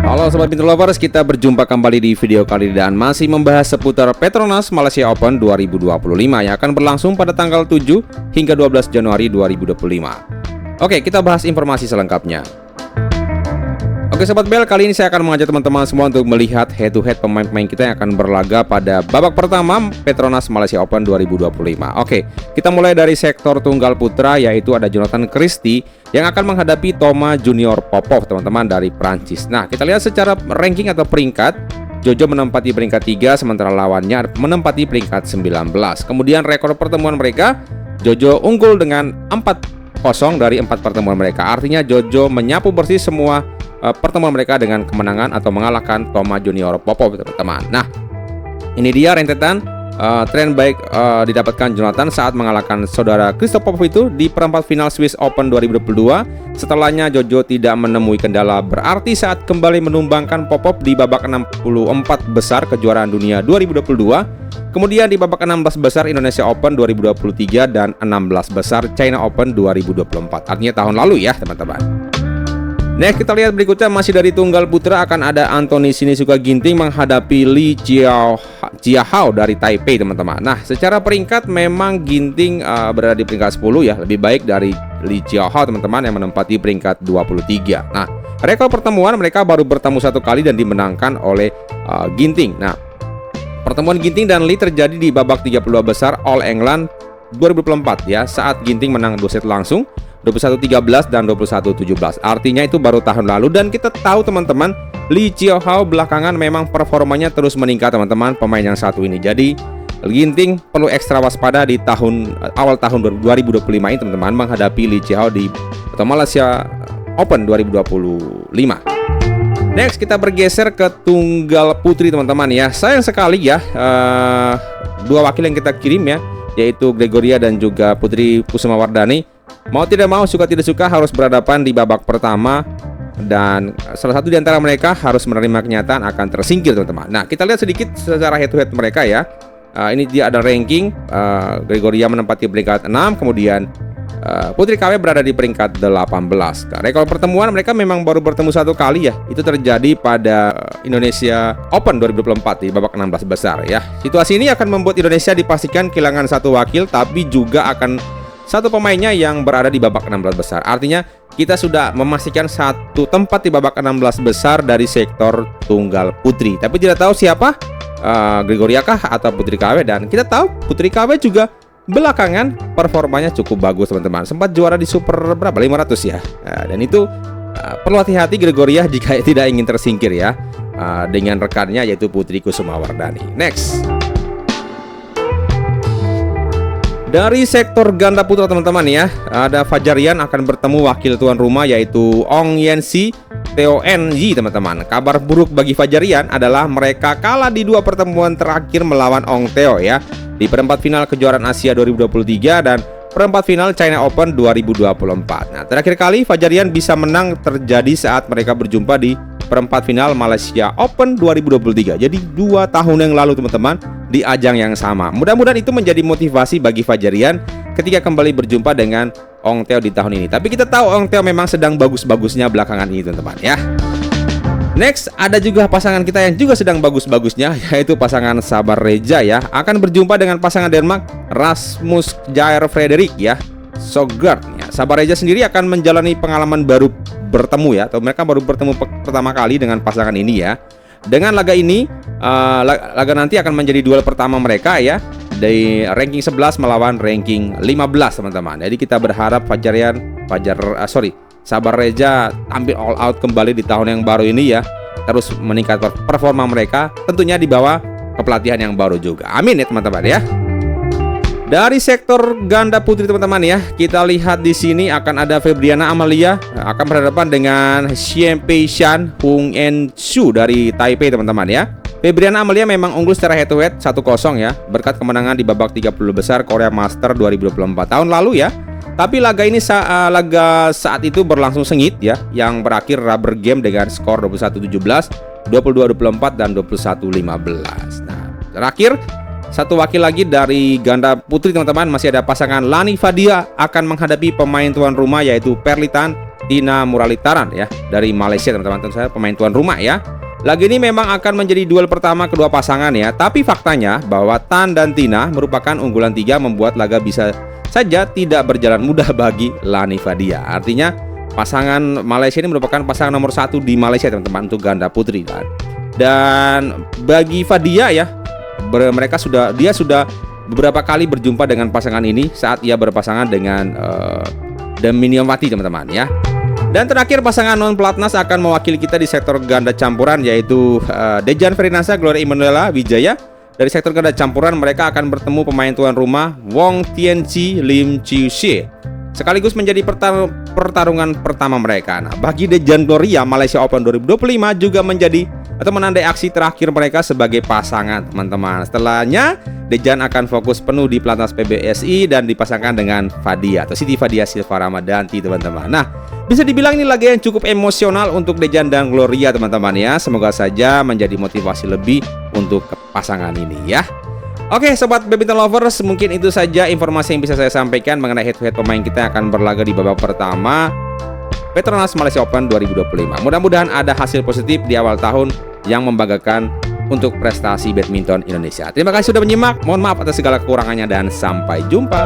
Halo Sobat Pintu Lovers, kita berjumpa kembali di video kali ini dan masih membahas seputar Petronas Malaysia Open 2025 yang akan berlangsung pada tanggal 7 hingga 12 Januari 2025. Oke, kita bahas informasi selengkapnya. Oke Sobat Bel, kali ini saya akan mengajak teman-teman semua untuk melihat head-to-head pemain-pemain kita yang akan berlaga pada babak pertama Petronas Malaysia Open 2025. Oke, kita mulai dari sektor tunggal putra, yaitu ada Jonathan Christie yang akan menghadapi Thomas Junior Popov, teman-teman, dari Prancis. Nah, kita lihat secara ranking atau peringkat, Jojo menempati peringkat 3, sementara lawannya menempati peringkat 19. Kemudian rekor pertemuan mereka, Jojo unggul dengan 4-0 dari 4 pertemuan mereka. Artinya Jojo menyapu bersih semua pertemuan mereka dengan kemenangan atau mengalahkan Thomas Junior Popov, teman-teman. Nah, ini dia rentetan tren baik didapatkan Jonathan saat mengalahkan saudara Christoph Popov itu di perempat final Swiss Open 2022. Setelahnya Jojo tidak menemui kendala berarti saat kembali menumbangkan Popov di babak 64 besar kejuaraan dunia 2022. Kemudian di babak 16 besar Indonesia Open 2023 dan 16 besar China Open 2024. Artinya tahun lalu ya, teman-teman. Nah, kita lihat berikutnya masih dari tunggal putra, akan ada Anthony Sinisuka Ginting menghadapi Li Jiahao dari Taipei, teman-teman. Nah, secara peringkat memang Ginting berada di peringkat 10 ya, lebih baik dari Li Jiahao, teman-teman, yang menempati peringkat 23. Nah, rekor pertemuan mereka baru bertemu satu kali dan dimenangkan oleh Ginting. Nah, pertemuan Ginting dan Li terjadi di babak 32 besar All England 2024 ya, saat Ginting menang 2 set langsung, 21-13 dan 21-17. Artinya itu baru tahun lalu, dan kita tahu teman-teman, Li Jiahao belakangan memang performanya terus meningkat, teman-teman, pemain yang satu ini. Jadi Ginting perlu ekstra waspada di awal tahun 2025 ini, teman-teman, menghadapi Li Jiahao di Malaysia Open 2025. Next, kita bergeser ke tunggal putri, teman-teman ya. Sayang sekali ya, dua wakil yang kita kirim ya, yaitu Gregoria dan juga Putri Kusumawardhani, mau tidak mau, suka tidak suka, harus berhadapan di babak pertama, dan salah satu di antara mereka harus menerima kenyataan akan tersingkir, teman-teman. Nah, kita lihat sedikit secara head-to-head mereka ya. Ini dia ada ranking. Gregoria menempati peringkat 6, kemudian Putri KW berada di peringkat 18. Nah, rekor pertemuan mereka memang baru bertemu satu kali ya. Itu terjadi pada Indonesia Open 2024 di babak 16 besar ya. Situasi ini akan membuat Indonesia dipastikan kehilangan satu wakil, tapi juga akan satu pemainnya yang berada di babak 16 besar. Artinya kita sudah memastikan satu tempat di babak 16 besar dari sektor tunggal putri. Tapi tidak tahu siapa, Gregoria kah atau Putri KW. Dan kita tahu Putri KW juga belakangan performanya cukup bagus, teman-teman. Sempat juara di Super berapa? 500 ya. Dan itu perlu hati-hati Gregoria jika tidak ingin tersingkir ya, dengan rekannya yaitu Putri Kusumawardhani. Next. Dari sektor ganda putra, teman-teman ya, ada Fajarian akan bertemu wakil tuan rumah yaitu Ong Yansi Theo NG, teman-teman. Kabar buruk bagi Fajarian adalah mereka kalah di 2 pertemuan terakhir melawan Ong Theo ya, di perempat final kejuaraan Asia 2023 dan perempat final China Open 2024. Nah, terakhir kali Fajarian bisa menang terjadi saat mereka berjumpa di perempat final Malaysia Open 2023. Jadi 2 tahun yang lalu, teman-teman, di ajang yang sama. Mudah-mudahan itu menjadi motivasi bagi Fajarian ketika kembali berjumpa dengan Ong Theo di tahun ini. Tapi kita tahu Ong Theo memang sedang bagus-bagusnya belakangan ini, teman-teman ya. Next, ada juga pasangan kita yang juga sedang bagus-bagusnya, yaitu pasangan Sabar Reja ya, akan berjumpa dengan pasangan Denmark Rasmus Jair Frederik ya, Sogard ya. Sabar Reja sendiri akan menjalani pengalaman baru bertemu ya, atau mereka baru bertemu pertama kali dengan pasangan ini ya. Dengan laga ini, laga nanti akan menjadi duel pertama mereka ya, dari ranking 11 melawan ranking 15, teman-teman. Jadi kita berharap Sabar Reja tampil all out kembali di tahun yang baru ini ya, terus meningkatkan performa mereka, tentunya di bawah kepelatihan yang baru juga. Amin ya, teman-teman ya. Dari sektor ganda putri, teman-teman ya, kita lihat di sini akan ada Febriana Amalia akan berhadapan dengan Xianpei Shan Hung En Shu dari Taipei, teman-teman ya. Febriana Amalia memang unggul secara head to head 1-0 ya, berkat kemenangan di babak 30 besar Korea Master 2024 tahun lalu ya. Tapi laga ini saat itu berlangsung sengit ya, yang berakhir rubber game dengan skor 21-17, 22-24 dan 21-15. Nah, terakhir satu wakil lagi dari ganda putri, teman-teman, masih ada pasangan Lani Fadia akan menghadapi pemain tuan rumah yaitu Perlitan Tina Muralitaran ya dari Malaysia teman-teman. Tentu saja pemain tuan rumah ya. Laga ini memang akan menjadi duel pertama kedua pasangan ya. Tapi faktanya bahwa Tan dan Tina merupakan unggulan 3 membuat laga bisa saja tidak berjalan mudah bagi Lani Fadia. Artinya pasangan Malaysia ini merupakan pasangan nomor 1 di Malaysia teman-teman untuk ganda putri kan. Dan bagi Fadia ya, dia sudah beberapa kali berjumpa dengan pasangan ini saat ia berpasangan dengan Deminyowati teman-teman ya. Dan terakhir pasangan non pelatnas akan mewakili kita di sektor ganda campuran yaitu Dejan Ferinasa, Gloria Emanuela Wijaya. Dari sektor ganda campuran mereka akan bertemu pemain tuan rumah Wong Tianchi Lim Chiu Shie. Sekaligus menjadi pertarungan pertama mereka. Nah, bagi Dejan Gloria, Malaysia Open 2025 juga menjadi atau menandai aksi terakhir mereka sebagai pasangan teman-teman. Setelahnya Dejan akan fokus penuh di pelatnas PBSI dan dipasangkan dengan Fadia atau Siti Fadia Silva Ramadanti teman-teman. Nah, bisa dibilang ini laga yang cukup emosional untuk Dejan dan Gloria teman-teman ya. Semoga saja menjadi motivasi lebih untuk pasangan ini ya. Oke sobat badminton lovers, mungkin itu saja informasi yang bisa saya sampaikan mengenai head-to-head pemain kita yang akan berlaga di babak pertama Petronas Malaysia Open 2025. Mudah-mudahan ada hasil positif di awal tahun yang membanggakan untuk prestasi badminton Indonesia. Terima kasih sudah menyimak. Mohon maaf atas segala kekurangannya dan sampai jumpa.